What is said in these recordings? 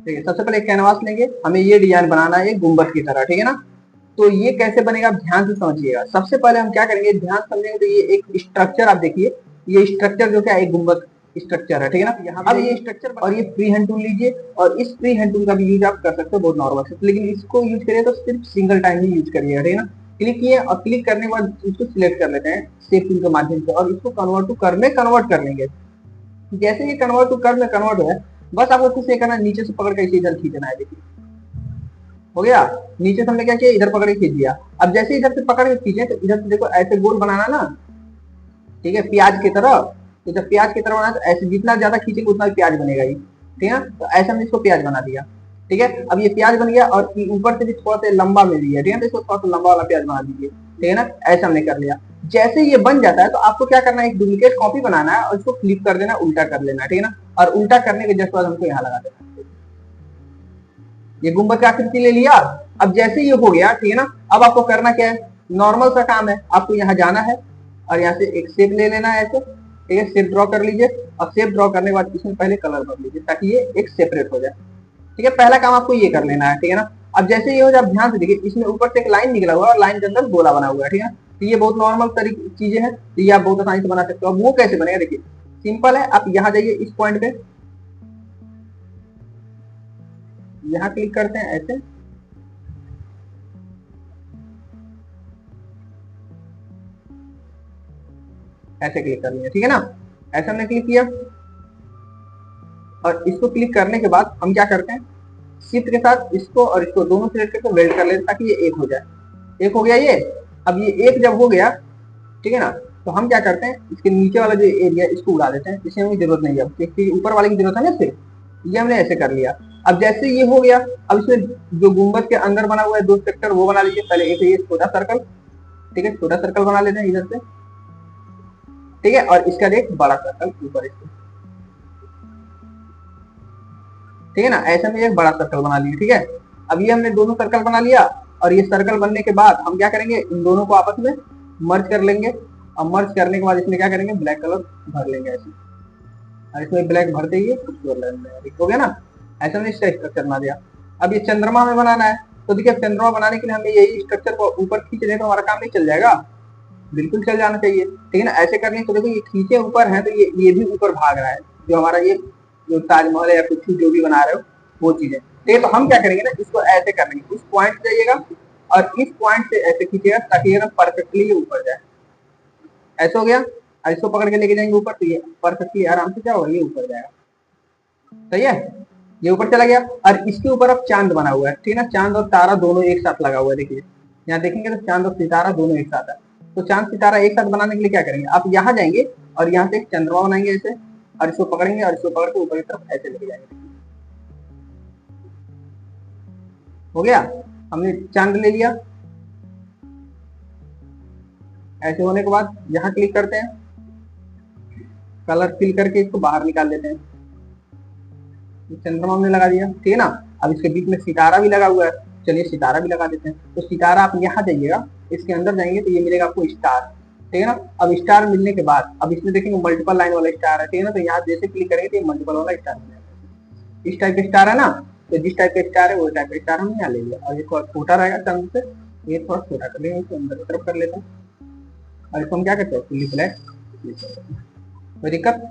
ठीक है, सबसे पहले एक कैनवास लेंगे, हमें ये डिजाइन बनाना है गुम्बद की तरह, ठीक है ना। तो ये कैसे बनेगा आप ध्यान से समझिएगा। सबसे पहले हम क्या करेंगे, ध्यान समझेंगे तो ये एक स्ट्रक्चर आप देखिए, ये स्ट्रक्चर जो क्या एक गुम्बद स्ट्रक्चर है, ठीक है ना। यहाँ अब ये स्ट्रक्चर और ये फ्री हैंड टूल लीजिए, और इस फ्री हैंड टूल का भी यूज आप कर सकते हो बहुत नॉर्मल से, लेकिन इसको यूज करिए तो सिर्फ सिंगल टाइम ही यूज करिएगा, ठीक है ना। क्लिक किए और क्लिक करने के बाद इसको सिलेक्ट कर लेते हैं शेप टूल के माध्यम से, और इसको कन्वर्ट टू कर में कन्वर्ट कर लेंगे। जैसे ये कन्वर्ट टू कर में कन्वर्ट हो है, बस आपको कुछ नहीं करना, नीचे से पकड़ के इसे इधर खींचना है, देखिए हो गया। नीचे से हमने क्या किया, इधर पकड़ के खींच दिया। अब जैसे इधर से पकड़ के खींचे तो इधर से देखो ऐसे गोल बनाना ना, ठीक है, प्याज की तरह। तो जब प्याज की तरह बनाना तो ऐसे जितना ज्यादा खींचेंगे उतना प्याज बनेगा ही, ठीक है। तो ऐसे हमने इसको प्याज बना दिया, ठीक है। अब ये प्याज बन गया और ऊपर से भी थोड़ा सा लंबा में भी है, ठीक है, तो इसको थोड़ा सा लंबा वाला प्याज बना दीजिए, ठीक है ना। ऐसा हमने कर लिया। जैसे ये बन जाता है तो आपको क्या करना है, एक डुप्लीकेट कॉपी बनाना है और इसको फ्लिप कर देना, उल्टा कर लेना, ठीक है ना। और उल्टा करने के जस्ट बाद हमको यहाँ लगा देना। ये गुंबद की आकृति ले लिया। अब जैसे ये हो गया, ठीक है ना, अब आपको करना क्या है, नॉर्मल सा काम है, आपको यहाँ जाना है और यहाँ से एक शेप ले लेना है ऐसे, ठीक है, शेप ड्रॉ कर लीजिए। और शेप ड्रॉ करने के बाद इसमें पहले कलर भर लीजिए ताकि ये एक सेपरेट हो जाए, ठीक है। पहला काम आपको ये कर लेना है, ठीक है ना। अब जैसे ये हो जाए, ध्यान से देखिए, इसमें ऊपर से एक लाइन निकला हुआ है और लाइन के अंदर गोला बना हुआ है, ठीक है। तो ये बहुत नॉर्मल तरीके चीजें हैं, तो ये आप बहुत आसानी से बना सकते हो। अब वो कैसे बनेगा देखिए, सिंपल है, आप यहाँ जाइए इस पॉइंट पे, यहाँ क्लिक करते हैं ऐसे, ऐसे क्लिक कर लिया, ठीक है ना। ऐसे हमने क्लिक किया और इसको क्लिक करने के बाद हम क्या करते हैं, शिफ्ट के साथ इसको और इसको दोनों सिलेक्ट करके वेल्ड कर लेते हैं ताकि ये एक हो जाए। एक हो गया ये। अब ये एक जब हो गया, ठीक है ना, तो हम क्या करते हैं, इसके नीचे वाला जो एरिया इसको उड़ा देते हैं, इसे हमें जरूरत नहीं है, क्योंकि ऊपर वाले की जरूरत है ना सिर्फ। ये हमने ऐसे कर लिया। अब जैसे ये हो गया, अब इसमें जो गुंबद के अंदर बना हुआ है दो सेक्टर वो बना लीजिए। पहले एक ये छोटा सर्कल, ठीक है, छोटा सर्कल बना लेते हैं इधर से, ठीक है, और इसका एक बड़ा सर्कल ऊपर इसको, ठीक है ना। ऐसे में एक बड़ा सर्कल बना लिया, ठीक है। अब ये हमने दोनों सर्कल बना लिया, और ये सर्कल बनने के बाद हम क्या करेंगे, इन दोनों को आपस में मर्ज कर लेंगे। और मर्ज करने के बाद इसमें क्या करेंगे, ब्लैक कलर भर लेंगे ऐसे, और इसमें ब्लैक भरते ही हो गया ना। ऐसे में इसका स्ट्रक्चर बना दिया। अब ये चंद्रमा में बनाना है, तो देखिए चंद्रमा बनाने के लिए हमें यही स्ट्रक्चर को ऊपर खींच लें तो हमारा काम नहीं चल जाएगा, बिल्कुल चल जाना चाहिए, ठीक है ना। ऐसे करने तो देखो ये खींचे ऊपर है, तो ये भी ऊपर भाग रहा है, जो हमारा ये जो ताजमहल है या कुछ जो भी बना रहे हो वो चीजें, ठीक है। तो हम क्या करेंगे ना, इसको ऐसे कर लेंगे, इस पॉइंट से जाइएगा और इस पॉइंट से ऐसे खींचेगा ताकि एकदम परफेक्टली ये ऊपर जाए। ऐसा हो गया। और इसको पकड़ के लेके जाएंगे ऊपर, तो ये परफेक्टली आराम से क्या होगा, ये ऊपर जाएगा, सही है। ये ऊपर चला गया। और इसके ऊपर अब चांद बना हुआ है, ठीक है ना, चांद और तारा दोनों एक साथ लगा हुआ है, देखिए यहाँ देखेंगे तो चांद और सितारा दोनों एक साथ है। तो चांद सितारा एक साथ बनाने के लिए क्या करेंगे, आप यहाँ जाएंगे और यहाँ से एक चंद्रमा बनाएंगे ऐसे, और इसको पकड़ेंगे और इसको पकड़ के ऊपर की तरफ ऐसे लेके जाएंगे। हो गया, हमने चांद ले लिया। ऐसे होने के बाद यहाँ क्लिक करते हैं, कलर फिल करके इसको बाहर निकाल लेते हैं। चंद्रमा हमने लगा दिया, ठीक है ना। अब इसके बीच में सितारा भी लगा हुआ है, चलिए सितारा भी लगा देते हैं। तो सितारा आप यहाँ जाइएगा, इसके अंदर जाएंगे तो ये मिलेगा आपको स्टार, ठीक है ना। अब स्टार मिलने के बाद अब इसमें देखेंगे मल्टीपल लाइन वाला स्टार है, ठीक है ना। तो यहाँ जैसे क्लिक करेंगे तो ये मल्टीपल वाला स्टार मिलेगा, इस टाइप का स्टार है ना। तो जिस टाइप का स्टार है वो टाइप का स्टार हम यहाँ ले लिया। और ये थोड़ा छोटा रहेगा चंद से, ये थोड़ा छोटा कर लेंगे, इसको अंदर की तरफ कर लेते हैं। और इसको हम क्या करते हैं, फुल्ली ब्लैक। कोई दिक्कत,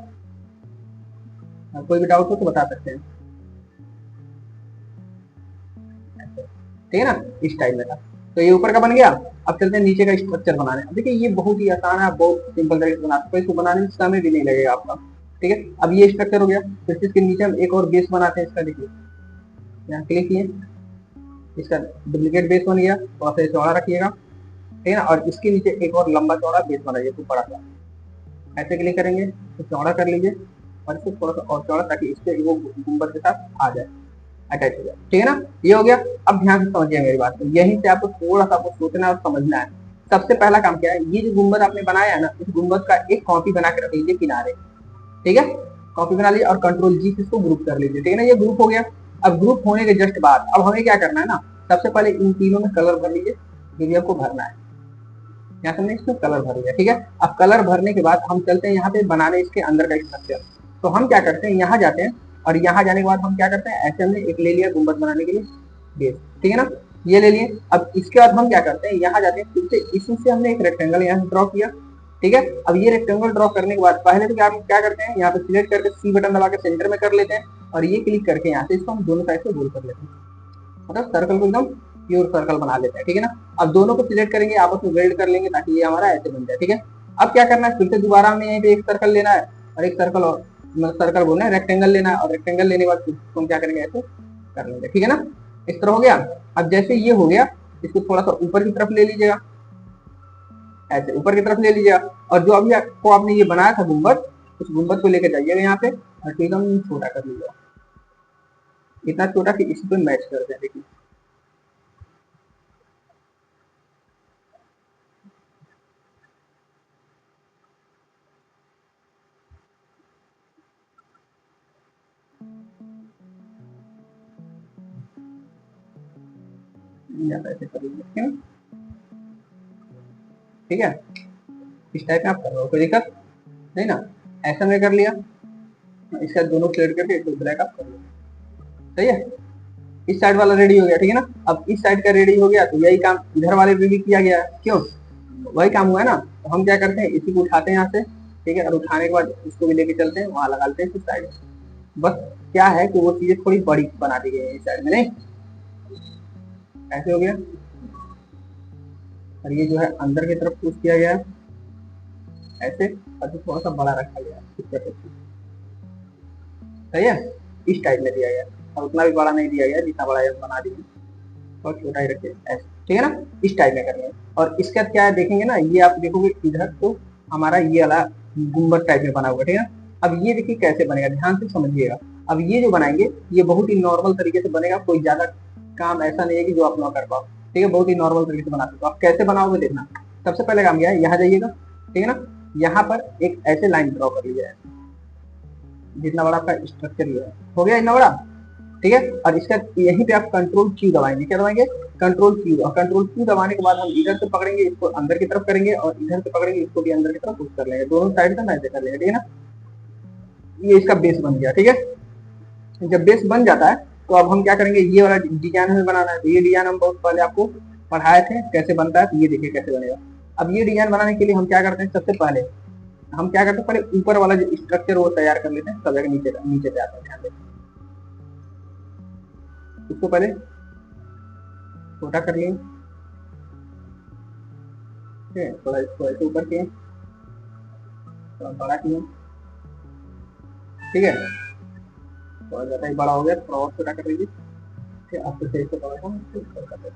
कोई भी डाउट हो तो बता सकते हैं, ठीक है ना, इस टाइप में था। तो ये ऊपर का बन गया। अब चलते हैं नीचे का स्ट्रक्चर बनाने। देखिए ये बहुत ही आसान है, आप बहुत सिंपल तरीके से बना सकते हो, इसको बनाने में समय भी नहीं लगेगा आपका, ठीक है। अब ये स्ट्रक्चर हो गया, तो इसके नीचे हम एक और बेस बनाते हैं इसका। देखिए यहाँ क्लिक किए, इसका डुप्लीकेट बेस बन गया, थोड़ा सा चौड़ा रखिएगा, ठीक है ना। और इसके नीचे एक और लंबा चौड़ा बेस बनाइए, तो बड़ा सा ऐसे क्लिक करेंगे तो चौड़ा कर लीजिए, और इसको थोड़ा सा और चौड़ा ताकि इससे वो गुंबद के साथ आ जाए, अटैच हो जाए, ठीक है ना। ये हो गया। अब ध्यान से समझिए मेरी बात को, यहीं से आपको थोड़ा सा आपको सोचना और समझना है। सबसे पहला काम क्या है, ये जो गुंबद आपने बनाया है ना, इस गुंबद का एक कॉपी बना के रख लीजिए किनारे, ठीक है। कॉपी बना लीजिए और कंट्रोल जी से इसको ग्रुप कर लीजिए, ठीक है ना। ये ग्रुप हो गया। अब ग्रुप होने के जस्ट बाद अब हमें क्या करना है ना, सबसे पहले इन तीनों में कलर भर लीजिए, जो भी आपको भरना है। यहाँ हमने इसमें कलर भर लिया, ठीक है। अब कलर भरने के बाद हम चलते हैं यहाँ पे बनाने इसके अंदर का स्ट्रक्चर। तो हम क्या करते हैं, यहाँ जाते हैं और यहाँ जाने के बाद हम क्या करते हैं, ऐसे हमने एक ले लिया गुंबद बनाने के लिए बेस, ठीक है ना, ये ले लिए। अब इसके बाद हम क्या करते हैं, यहाँ जाते हैं फिर से इसी से हमने एक रेक्टेंगल यहाँ ड्रॉ किया, ठीक है। अब ये रेक्टेंगल ड्रॉ करने के बाद पहले तो क्या करते हैं, यहाँ पे सिलेक्ट करके सी बटन दबा के सेंटर में कर लेते हैं, और ये क्लिक करके यहाँ से इसको हम दोनों साइड से गोल कर लेते हैं, मतलब सर्कल को एकदम प्योर सर्कल बना लेते हैं, ठीक है ना। अब दोनों को सिलेक्ट करेंगे, आपस में वेल्ड कर लेंगे ताकि ये हमारा ऐसे बन जाए, ठीक है। अब क्या करना है, फिर से दोबारा हमें यहीं पे एक सर्कल लेना है और एक सर्कल, और सर्कल बोलना है, रेक्टेंगल लेना है, और रेक्टेंगल लेने के बाद हम क्या करेंगे, ऐसे कर लेंगे, ठीक है ना। इस तरह हो गया। अब जैसे ये हो गया, इसको थोड़ा सा ऊपर की तरफ ले लीजिएगा, ऐसे ऊपर की तरफ ले लीजिएगा, और जो अभी आपको आपने ये बनाया था गुंबद, उस गुंबद को लेकर जाइएगा यहाँ पे और एकदम छोटा कर लीजिएगा, इतना छोटा कि इसी पे मैच कर दे, देखिए ऐसे कर लीजिए, ठीक है। इस टाइप में आप कर लो, कोई दिक्कत नहीं ना। ऐसा मैं कर लिया, इसका दोनों क्लियर करके एक ब्लैक आप कर लो, सही है। इस साइड वाला रेडी हो गया, ठीक है ना। अब इस साइड का रेडी हो गया, तो यही काम इधर वाले पे भी किया गया है, क्यों, वही काम हुआ है ना। तो हम क्या करते हैं, इसी को उठाते हैं यहाँ से, ठीक है, और उठाने के बाद इसको भी लेके चलते हैं, वहां लगा लेते हैं इस साइड। बस क्या है कि वो चीजें थोड़ी बड़ी बना दी गई है इस साइड में, नहीं ऐसे हो गया। और ये जो है अंदर की तरफ पुश किया गया है ऐसे, और थोड़ा सा बड़ा रखा गया है, सही है। इस टाइप में दिया गया, और उतना भी बड़ा नहीं दिया गया जितना बड़ा बना दिया, और छोटा ही रखे ऐसे, ठीक है ना। इस टाइप में करनी है। और इसके बाद क्या है देखेंगे ना, ये आप देखोगे इधर तो हमारा ये वाला गुम्बद टाइप में बना हुआ, ठीक है ना। अब ये देखिए कैसे बनेगा, ध्यान से समझिएगा। अब ये जो बनाएंगे ये बहुत ही नॉर्मल तरीके से बनेगा, कोई ज्यादा काम ऐसा नहीं है कि जो आप ना कर पाओ, ठीक है, बहुत ही नॉर्मल तरीके से बना सकते हो। आप कैसे बनाओगे देखना। सबसे पहले काम क्या है, यहाँ जाइएगा, ठीक है ना, यहाँ पर एक ऐसे लाइन ड्रॉ कर लीजिए, जितना बड़ा आपका स्ट्रक्चर ये है, हो गया इतना बड़ा, ठीक है। और इसका यहीं पे आप कंट्रोल क्यू दबाएंगे, क्या दबाएंगे, कंट्रोल क्यू, और कंट्रोल क्यू दबाने के बाद हम इधर से पकड़ेंगे इसको अंदर की तरफ करेंगे, और इधर से पकड़ेंगे इसको भी अंदर की तरफ पुश कर लेंगे, दोनों साइड से ऐसे कर लेंगे, ठीक है ना। ये इसका बेस बन गया, ठीक है। जब बेस बन जाता है तो अब हम क्या करेंगे, ये वाला डिजाइन हमें बनाना है, तो ये डिजाइन हम बहुत पहले आपको पढ़ाए थे कैसे बनता है, तो ये देखिए कैसे बनेगा। अब ये डिजाइन बनाने के लिए हम क्या करते हैं, सबसे पहले हम क्या करते हैं, पहले ऊपर वाला जो स्ट्रक्चर वो तैयार कर लेते हैं, सब जगह नीचे नीचे पे आता है, ध्यान दें। इसको पहले छोटा कर लिए, ठीक है, थोड़ा इसको ऐसे ऊपर किए, थोड़ा बड़ा किए, ठीक है, थोड़ा ज्यादा ही बड़ा हो गया, थोड़ा और छोटा कर लीजिए, ठीक है। आपको सही से बड़ा कर दें,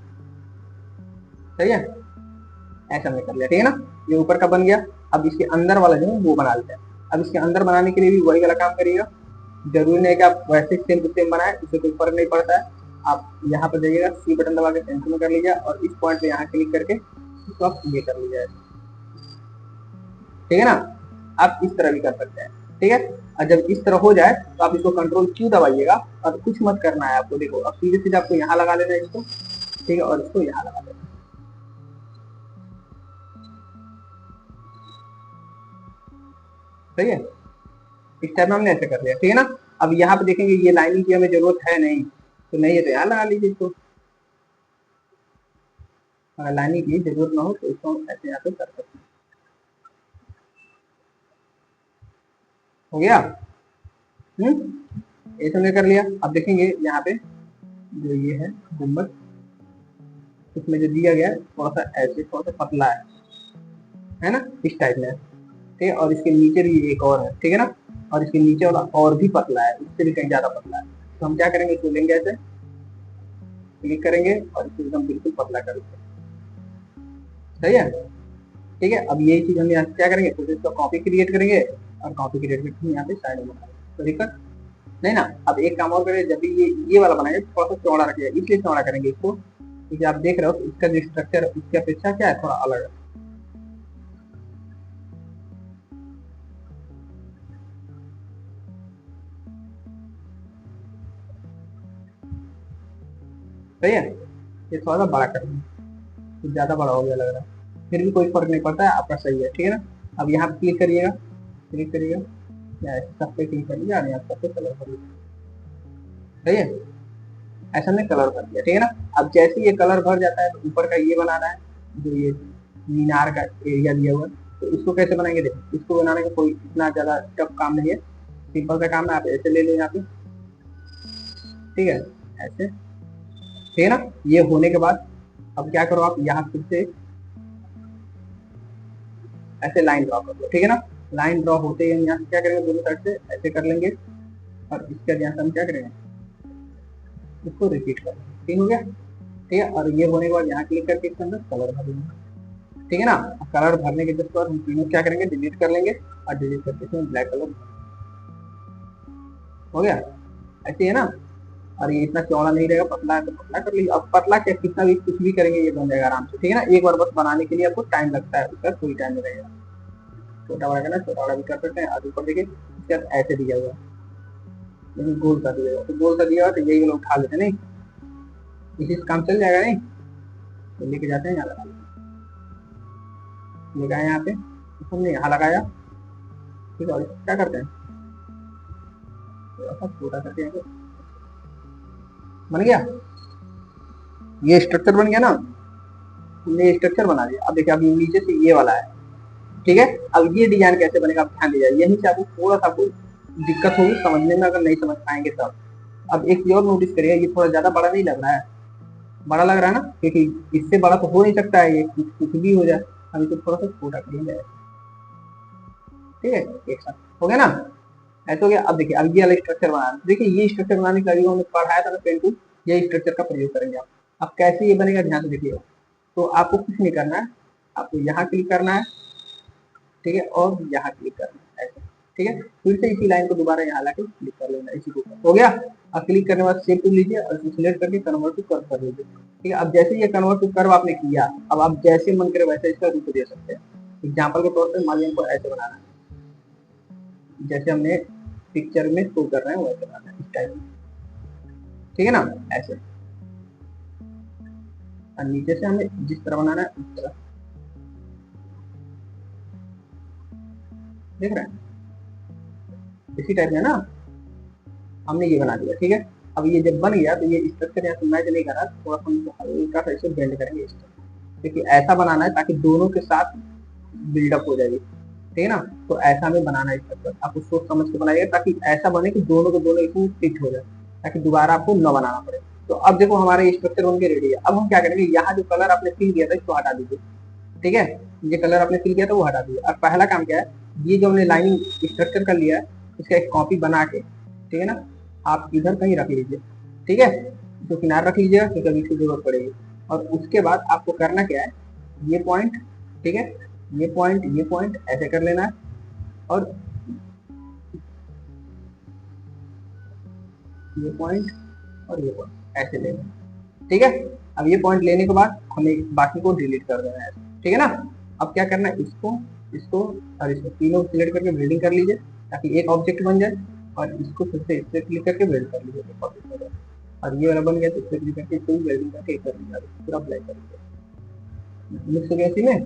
सही है, ऐसा मैं कर लिया, ठीक है ना। ये ऊपर का बन गया। अब इसके अंदर वाला जो है वो बना लेते हैं। अब इसके अंदर बनाने के लिए भी वही वाला काम करिएगा, जरूरी नहीं कि आप वैसे सेम टू सेम बनाए, इससे कोई फर्क नहीं पड़ता है। आप यहाँ पर जाइएगा, सी बटन दबा के सेंटर में कर लीजिए, और इस पॉइंट पे यहाँ क्लिक करके इसको आप ये कर लीजिए, ठीक है ना। आप इस तरह भी कर सकते हैं, ठीक है। और जब इस तरह हो जाए तो आप इसको कंट्रोल क्यू दबाइएगा, और कुछ मत करना है आपको, देखो अब सीधे सीधे आपको यहाँ लगा लेना है इसको, ठीक है, और इसको यहाँ लगा देना, सही है। इस टाइप में हमने ऐसे कर लिया, ठीक है ना। अब यहाँ पे देखेंगे ये लाइनिंग की हमें जरूरत है नहीं, तो नहीं है तो यहाँ लगा लीजिए इसको, अगर लाइनिंग की जरूरत ना हो तो इसको ऐसे यहाँ पे कर सकते हैं, हो गया। ये हमने कर लिया। अब देखेंगे यहाँ पे जो ये है गुम्बद, इसमें जो दिया गया है थोड़ा सा ऐसे थोड़ा सा पतला है ना, इस टाइप में, ठीक है। और इसके नीचे भी एक और है, ठीक है ना, और इसके नीचे वाला और भी पतला है, इससे भी कहीं ज्यादा पतला है। तो हम क्या करेंगे, इसको लेंगे ऐसे, क्लिक करेंगे और इसको एकदम बिल्कुल पतला कर देंगे, सही है, ठीक है। अब यही चीज हम यहाँ क्या करेंगे, तो इसको कॉपी क्रिएट करेंगे, और कॉपी क्रिएट करके यहाँ पे साइड में बनाएंगे, तो दिक्कत नहीं ना। अब एक काम और करेंगे, जब भी ये वाला बनाएंगे थोड़ा सा चौड़ा रखिएगा, इसलिए चौड़ा करेंगे इसको क्योंकि आप देख रहे हो इसका जो स्ट्रक्चर इसकी अपेक्षा क्या है, थोड़ा अलग है, सही है। ये थोड़ा सा बड़ा करेंगे, तो ज्यादा बड़ा हो गया लग रहा है, फिर भी कोई फर्क नहीं पड़ता है, आपका सही है, ठीक है ना। अब यहाँ क्लिक करिएगा, क्लिक करिएगा, या सब पे क्लिक कर लिया, यहाँ सब पे कलर कर लिया, सही है, ऐसा हमने कलर भर दिया, ठीक है ना। अब जैसे ये कलर भर जाता है तो ऊपर का ये बनाना है, जो ये मीनार का एरिया दिया हुआ है, तो इसको कैसे बनाएंगे, देखो इसको बनाने का कोई इतना ज्यादा टफ काम नहीं है, सिंपल सा काम है, आप ऐसे ले लो यहाँ पे, ठीक है, ऐसे, ठीक है ना। ये होने के बाद अब क्या करो, आप यहाँ फिर से ऐसे लाइन ड्रॉ कर लो, ठीक है ना। लाइन ड्रॉ होते ही हम यहाँ से क्या करेंगे, दोनों साइड से ऐसे कर लेंगे, और इसके यहाँ से हम क्या करेंगे, इसको रिपीट कर लेंगे, ठीक हो गया, ठीक है। और ये होने के बाद यहाँ क्लिक करके इसके अंदर कलर भर देंगे, ठीक है ना। कलर भरने के जस्ट बाद हम तीनों क्या करेंगे, डिलीट कर लेंगे, और डिलीट करके इसमें ब्लैक कलर हो गया, ऐसे है ना। और ये इतना चौड़ा नहीं रहेगा, पतला है तो पतला कर लीजिए, अब पतला क्या कितना भी कुछ भी करेंगे ये बन जाएगा आराम से, ठीक है ना। एक बार बस बनाने के लिए आपको टाइम लगता है, उसका कोई टाइम नहीं रहेगा, छोटा बड़ा करना, छोटा बड़ा भी कर सकते हैं। आज ऊपर देखिए इसके साथ ऐसे दिया हुआ, लेकिन गोल सा दिया हुआ, तो गोल सा दिया हुआ तो यही लोग उठा लेते नहीं, इसी से काम चल जाएगा नहीं, तो लेके जाते हैं यहाँ लगा लगाया यहाँ पे, हमने यहाँ लगाया, ठीक है। और क्या करते हैं, छोटा करके यहाँ बन गया, ये स्ट्रक्चर बन गया ना, हमने स्ट्रक्चर बना दिया। अब देखिए, अभी नीचे से ये वाला है, ठीक है। अब ये डिजाइन कैसे बनेगा, आप ध्यान दीजिए, यहीं से आपको थोड़ा सा आपको दिक्कत होगी समझने में, अगर नहीं समझ पाएंगे तब। अब एक चीज और नोटिस करिए, ये थोड़ा ज्यादा बड़ा नहीं लग रहा है, बड़ा लग रहा है ना, क्योंकि इससे बड़ा तो हो नहीं सकता है, ये कुछ भी हो जाए, हम इसको थोड़ा सा छोटा कर लिया, ठीक है, एक साथ हो गया ना, ऐसा हो गया। अब देखिए, अब ये वाला स्ट्रक्चर बनाना, देखिए ये स्ट्रक्चर बनाने का हमने पढ़ाया था ना पेन टूल, ये स्ट्रक्चर का प्रयोग करेंगे आप। अब कैसे ये बनेगा ध्यान से देखिएगा, तो आपको कुछ नहीं करना है, आपको यहाँ क्लिक करना है, ठीक है, और यहाँ क्लिक करना है ऐसे, ठीक है। फिर से इसी लाइन को दोबारा यहाँ लाके क्लिक कर लेना, इसी को हो गया। अब क्लिक करने के बाद सेव टू लीजिए और सिलेक्ट करके कन्वर्ट टू कर्व कर लीजिए, ठीक है। अब जैसे ये कन्वर्ट टू कर्व आपने किया, अब आप जैसे मन करे वैसे इसका रूप दे सकते हैं। एग्जाम्पल के तौर पर मान लीजिए को ऐसे बनाना है, जैसे हमने पिक्चर में शो कर रहे हैं वैसे बनाना है, इस टाइप में, ठीक है ना, ऐसे। और नीचे से हमें जिस तरह बनाना है उस तरह, देख रहे हैं, इसी टाइप में ना हमने ये बना दिया, ठीक है। अब ये जब बन गया तो ये स्ट्रक्चर यहाँ से मैच नहीं कर रहा, थोड़ा सा हल्का सा इसे बेंड करेंगे इस तरह, क्योंकि ऐसा बनाना है ताकि दोनों के साथ बिल्डअप हो जाएगी, ठीक है ना। तो ऐसा हमें बनाना है स्ट्रक्चर, आपको सोच समझ के बनाइए ताकि ऐसा बने कि दोनों के दोनों इसमें फिट हो जाए, ताकि दोबारा आपको न बनाना पड़े। तो अब देखो हमारा स्ट्रक्चर बन के रेडी है। अब हम क्या करेंगे, यहाँ जो कलर आपने फिल किया था इसको हटा दीजिए, ठीक है, ये कलर आपने फिल किया था वो हटा दीजिए। और पहला काम क्या है, ये जो हमने लाइन स्ट्रक्चर कर लिया है इसका एक कॉपी बना के, ठीक है ना, आप इधर कहीं रख लीजिए, ठीक है, तो किनार रख लीजिएगा क्योंकि अभी इसकी जरूरत पड़ेगी। और उसके बाद आपको करना क्या है, ये पॉइंट, ठीक है, ये पॉइंट ऐसे कर लेना है, और ये पॉइंट और ये पॉइंट ऐसे लेना है, ठीक है। अब ये पॉइंट लेने के बाद हमें बाकी को डिलीट कर देना है, ठीक है ना। अब क्या करना है, इसको इसको और इसको तीनों सिलेक्ट करके बिल्डिंग कर लीजिए ताकि एक ऑब्जेक्ट बन जाए, और इसको फिर से इससे क्लिक करके बिल्ड कर लीजिए, एक ऑब्जेक्ट हो जाए। और ये वाला बन गया तो इससे क्लिक करके इसको बिल्डिंग करके एक कर लीजिए, पूरा अप्लाई कर लीजिए। मिक्स हो गया, इसी में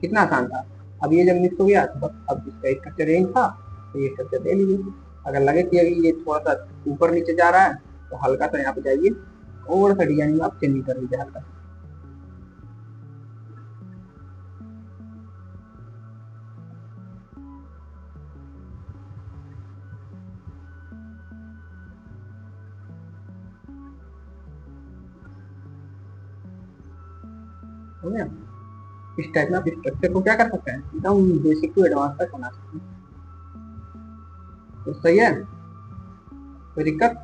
कितना आसान था। अब ये जब मिक्स हो गया तो अब इसका स्ट्रक्चर रेंज था, तो ये स्ट्रक्चर ले लीजिए। अगर लगे कि अभी ये थोड़ा सा ऊपर नीचे जा रहा है तो हल्का सा यहाँ पे जाइए, और सा डिजाइन में आप चेंज कर लीजिए हल्का सा, हो गया। इस टाइप में आप स्ट्रक्चर को क्या कर सकते हैं, एकदम बेसिक टू एडवांस तक बना सकते हैं। तो सही है, कोई दिक्कत,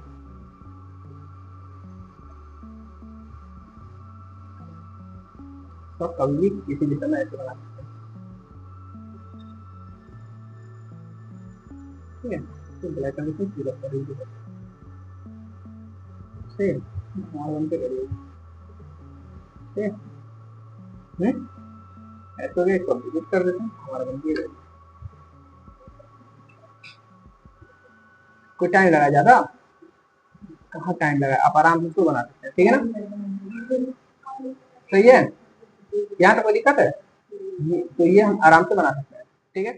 तो कभी भी किसी दिशा में ऐसे बना सकते हैं, ठीक है। तो ब्लैक कंडीशन पूरा कर लीजिए, ठीक है, हमारा बन के करिए, ठीक है। ऐसे हो गया, इसको विजिट कर देते हैं, हमारा बन के ready। कोई टाइम लगा ज्यादा, कहाँ टाइम लगा, आप आराम से इसको बना सकते हैं, ठीक है ना, सही है। यहाँ तो कोई दिक्कत है, तो ये हम आराम से बना सकते हैं, ठीक है।